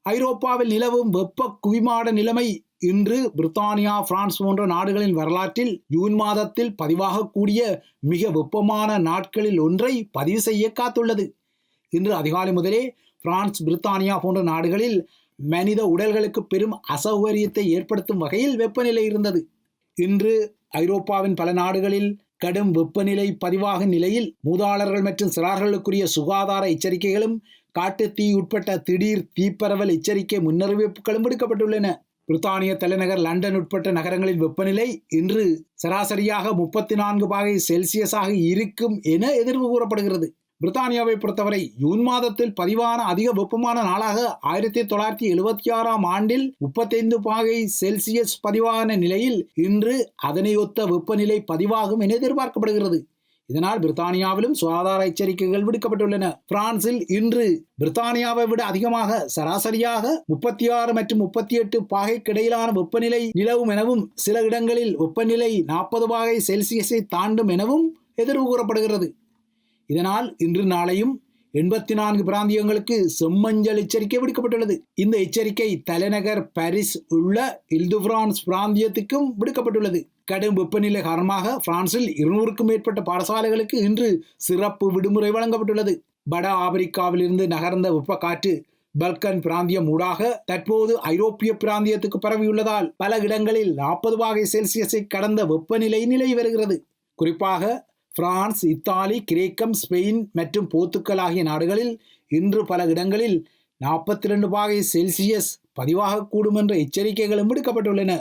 ஐரோப்பாவில் நிலவும் வெப்ப குவிமாட நிலைமை இன்று பிரித்தானியா, பிரான்ஸ் போன்ற நாடுகளின் வரலாற்றில் ஜூன் மாதத்தில் பதிவாகக்கூடிய மிக வெப்பமான நாட்களில் ஒன்றை பதிவு செய்ய காத்துள்ளது. இன்று அதிகாலை முதலே பிரான்ஸ், பிரித்தானியா போன்ற நாடுகளில் மனித உடல்களுக்கு பெரும் அசௌகரியத்தை ஏற்படுத்தும் வகையில் வெப்பநிலை இருந்தது. இன்று ஐரோப்பாவின் பல நாடுகளில் கடும் வெப்பநிலை பதிவாகும் நிலையில் மூதாளர்கள் மற்றும் சிறார்களுக்குரிய சுகாதார எச்சரிக்கைகளும் காட்டுத்தீ உட்பட்ட திடீர் தீப்பரவல் எச்சரிக்கை முன்னறிவிப்புகளும் விடுக்கப்பட்டுள்ளன. பிரித்தானிய தலைநகர் லண்டன் உட்பட்ட நகரங்களின் வெப்பநிலை இன்று சராசரியாக 34 பாகை செல்சியஸாக இருக்கும் என எதிர்வு கூறப்படுகிறது. பிரித்தானியாவை பொறுத்தவரை ஜூன் மாதத்தில் பதிவான அதிக வெப்பமான நாளாக 1976ஆம் ஆண்டில் 35 பாகை செல்சியஸ் பதிவான நிலையில் இன்று அதனை ஒத்த வெப்பநிலை பதிவாகும் என எதிர்பார்க்கப்படுகிறது. இதனால் பிரித்தானியாவிலும் சுகாதார எச்சரிக்கைகள் விடுக்கப்பட்டுள்ளன. பிரான்சில் இன்று பிரித்தானியாவை விட அதிகமாக சராசரியாக 36 மற்றும் 38 பாகைக்கு இடையிலான வெப்பநிலை நிலவும் எனவும் சில இடங்களில் வெப்பநிலை 40 பாகை செல்சியஸை தாண்டும் எனவும் எதிர்வு கூறப்படுகிறது. இதனால் இன்று நாளையும் 84 பிராந்தியங்களுக்கு செம்மஞ்சள் எச்சரிக்கை விடுக்கப்பட்டுள்ளது. இந்த எச்சரிக்கை தலைநகர் பாரிஸ் உள்ள இல்-து-பிரான்ஸ் பிராந்தியத்துக்கும் விடுக்கப்பட்டுள்ளது. கடும் வெப்பநிலை காரணமாக பிரான்சில் 200க்கும் மேற்பட்ட பாடசாலைகளுக்கு இன்று சிறப்பு விடுமுறை வழங்கப்பட்டுள்ளது. வட ஆப்பிரிக்காவில் இருந்து நகர்ந்த வெப்பக்காற்று பல்கன் பிராந்தியம் ஊடாக தற்போது ஐரோப்பிய பிராந்தியத்துக்கு பரவியுள்ளதால் பல இடங்களில் 40 பாகை செல்சியஸை கடந்த வெப்பநிலை நிலவி வருகிறது. குறிப்பாக பிரான்ஸ், இத்தாலி, கிரேக்கம், ஸ்பெயின் மற்றும் போர்த்துக்கல் ஆகிய நாடுகளில் இன்று பல இடங்களில் 42 பாகை செல்சியஸ் பதிவாகக்கூடும் என்ற எச்சரிக்கைகளும் விடுக்கப்பட்டுள்ளன.